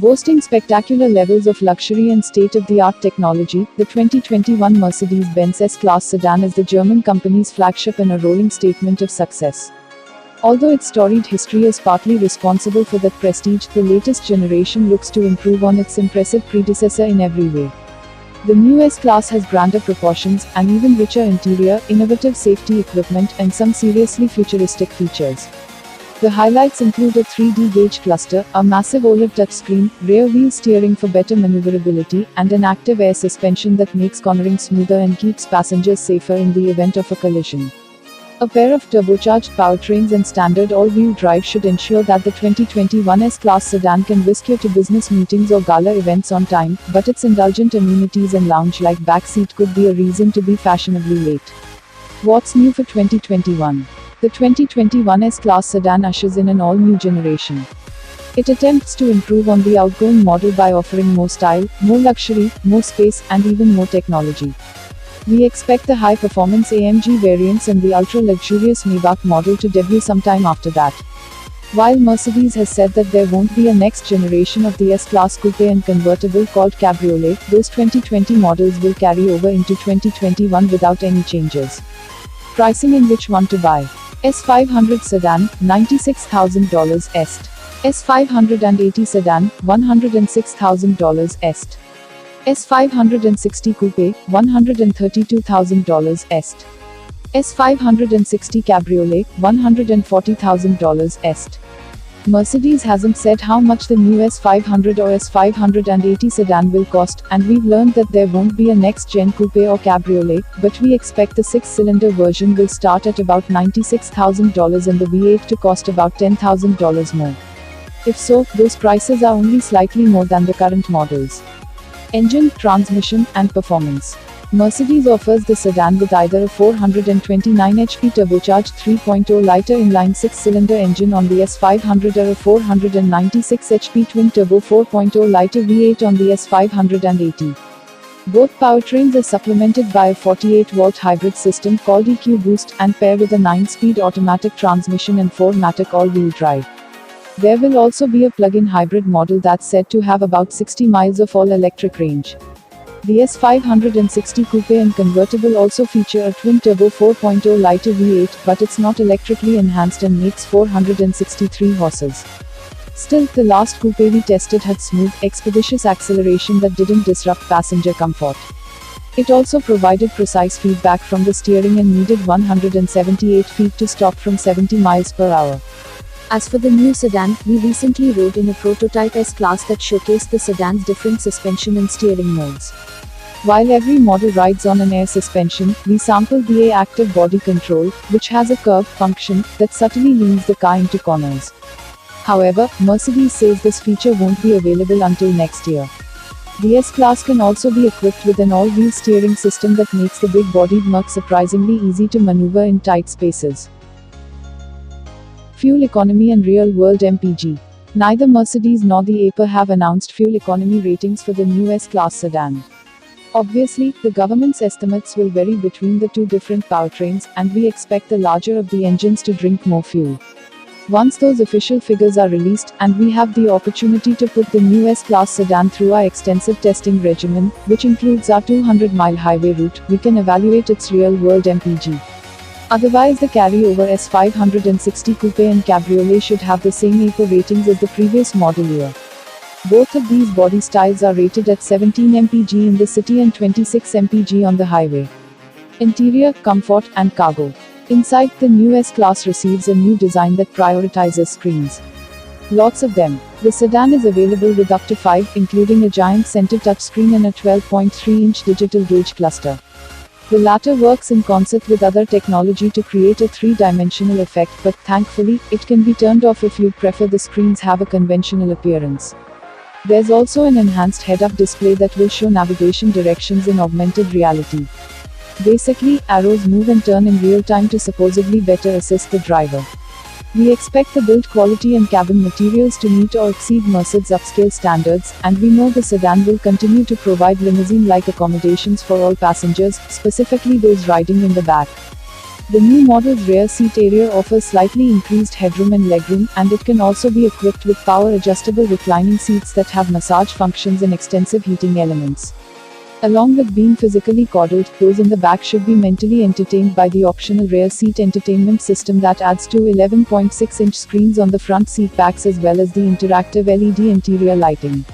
Boasting spectacular levels of luxury and state-of-the-art technology, the 2021 Mercedes-Benz S-Class sedan is the German company's flagship and a rolling statement of success. Although its storied history is partly responsible for that prestige, the latest generation looks to improve on its impressive predecessor in every way. The new S-Class has grander proportions, an even richer interior, innovative safety equipment, and some seriously futuristic features. The highlights include a 3D gauge cluster, a massive OLED touchscreen, rear-wheel steering for better maneuverability, and an active air suspension that makes cornering smoother and keeps passengers safer in the event of a collision. A pair of turbocharged powertrains and standard all-wheel drive should ensure that the 2021 S-Class sedan can whisk you to business meetings or gala events on time, but its indulgent amenities and lounge-like backseat could be a reason to be fashionably late. What's new for 2021? The 2021 S-Class sedan ushers in an all-new generation. It attempts to improve on the outgoing model by offering more style, more luxury, more space, and even more technology. We expect the high-performance AMG variants and the ultra-luxurious Maybach model to debut sometime after that. While Mercedes has said that there won't be a next generation of the S-Class coupe and convertible called Cabriolet, those 2020 models will carry over into 2021 without any changes. Pricing and which one to buy. S500 sedan, $96,000 Est. S580 sedan, $106,000 Est. S560 coupe, $132,000 Est. S560 cabriolet, $140,000 Est. Mercedes hasn't said how much the new S500 or S580 sedan will cost, and we've learned that there won't be a next-gen coupe or cabriolet, but we expect the 6-cylinder version will start at about $96,000 and the V8 to cost about $10,000 more. If so, those prices are only slightly more than the current models. Engine, transmission, and performance. Mercedes offers the sedan with either a 429 HP turbocharged 3.0-liter inline 6-cylinder engine on the S500 or a 496 HP twin-turbo 4.0-liter V8 on the S580. Both powertrains are supplemented by a 48-volt hybrid system called EQ Boost and pair with a 9-speed automatic transmission and 4MATIC all-wheel drive. There will also be a plug-in hybrid model that's said to have about 60 miles of all-electric range. The S560 coupe and convertible also feature a twin-turbo 4.0-liter V8, but it's not electrically enhanced and makes 463 horses. Still, the last coupe we tested had smooth, expeditious acceleration that didn't disrupt passenger comfort. It also provided precise feedback from the steering and needed 178 feet to stop from 70 miles per hour. As for the new sedan, we recently rode in a prototype S-Class that showcased the sedan's different suspension and steering modes. While every model rides on an air suspension, we sampled the A-Active body control, which has a curve function that subtly leans the car into corners. However, Mercedes says this feature won't be available until next year. The S-Class can also be equipped with an all-wheel steering system that makes the big-bodied Merc surprisingly easy to maneuver in tight spaces. Fuel economy and real-world MPG. Neither Mercedes nor the APA have announced fuel economy ratings for the new S-Class sedan. Obviously, the government's estimates will vary between the two different powertrains, and we expect the larger of the engines to drink more fuel. Once those official figures are released, and we have the opportunity to put the new S-Class sedan through our extensive testing regimen, which includes our 200-mile highway route, we can evaluate its real-world MPG. Otherwise, the carryover S560 coupe and cabriolet should have the same APA ratings as the previous model year. Both of these body styles are rated at 17 mpg in the city and 26 mpg on the highway. Interior, comfort, and cargo. Inside, the new S-Class receives a new design that prioritizes screens. Lots of them. The sedan is available with up to 5, including a giant center touchscreen and a 12.3-inch digital gauge cluster. The latter works in concert with other technology to create a three-dimensional effect, but thankfully, it can be turned off if you'd prefer the screens have a conventional appearance. There's also an enhanced head-up display that will show navigation directions in augmented reality. Basically, arrows move and turn in real time to supposedly better assist the driver. We expect the build quality and cabin materials to meet or exceed Mercedes' upscale standards, and we know the sedan will continue to provide limousine-like accommodations for all passengers, specifically those riding in the back. The new model's rear seat area offers slightly increased headroom and legroom, and it can also be equipped with power-adjustable reclining seats that have massage functions and extensive heating elements. Along with being physically coddled, those in the back should be mentally entertained by the optional rear seat entertainment system that adds two 11.6-inch screens on the front seat backs as well as the interactive LED interior lighting.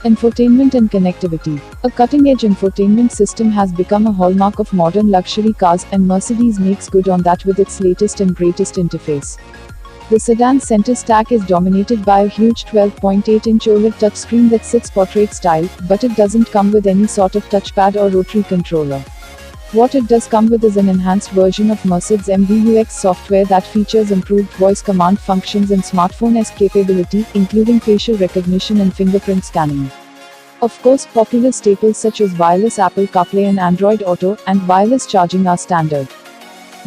Infotainment and connectivity. A cutting-edge infotainment system has become a hallmark of modern luxury cars, and Mercedes makes good on that with its latest and greatest interface. The sedan's center stack is dominated by a huge 12.8-inch OLED touchscreen that sits portrait style, but it doesn't come with any sort of touchpad or rotary controller. What it does come with is an enhanced version of Mercedes MBUX software that features improved voice command functions and smartphone-esque capability, including facial recognition and fingerprint scanning. Of course, popular staples such as wireless Apple CarPlay and Android Auto, and wireless charging are standard.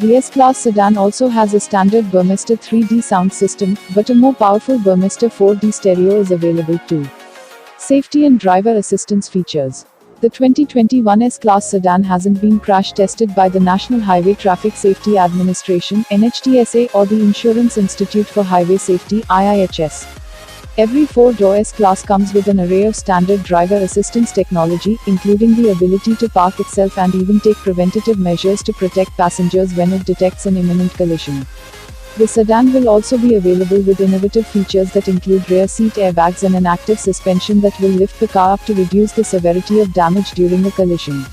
The S-Class sedan also has a standard Burmester 3D sound system, but a more powerful Burmester 4D stereo is available too. Safety and driver assistance features. The 2021 S-Class sedan hasn't been crash tested by the National Highway Traffic Safety Administration (NHTSA) or the Insurance Institute for Highway Safety (IIHS). Every four-door S-Class comes with an array of standard driver assistance technology, including the ability to park itself and even take preventative measures to protect passengers when it detects an imminent collision. The sedan will also be available with innovative features that include rear seat airbags and an active suspension that will lift the car up to reduce the severity of damage during a collision.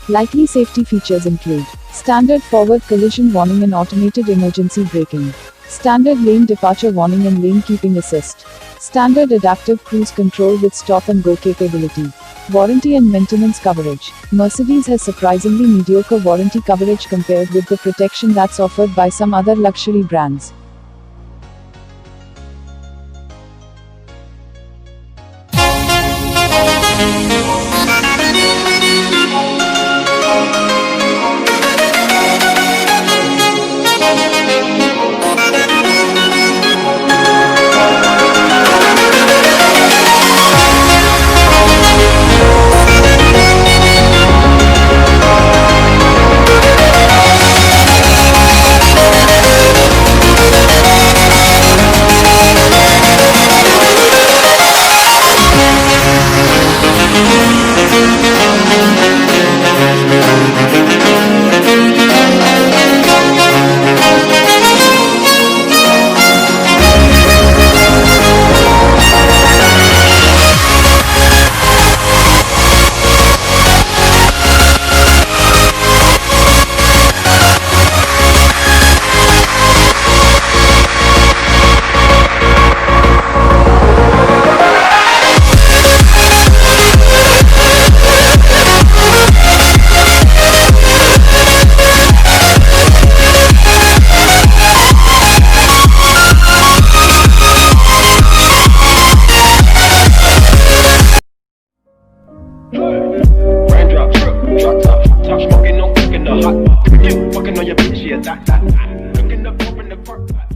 Likely safety features include standard forward collision warning and automated emergency braking, standard lane departure warning and lane keeping assist, standard adaptive cruise control with stop and go capability. Warranty and maintenance coverage. Mercedes has surprisingly mediocre warranty coverage compared with the protection that's offered by some other luxury brands. Raindrop, drop top, top smoking, no cooking the hot. You fucking on your bitch, yeah, that. Cooking up, open the park.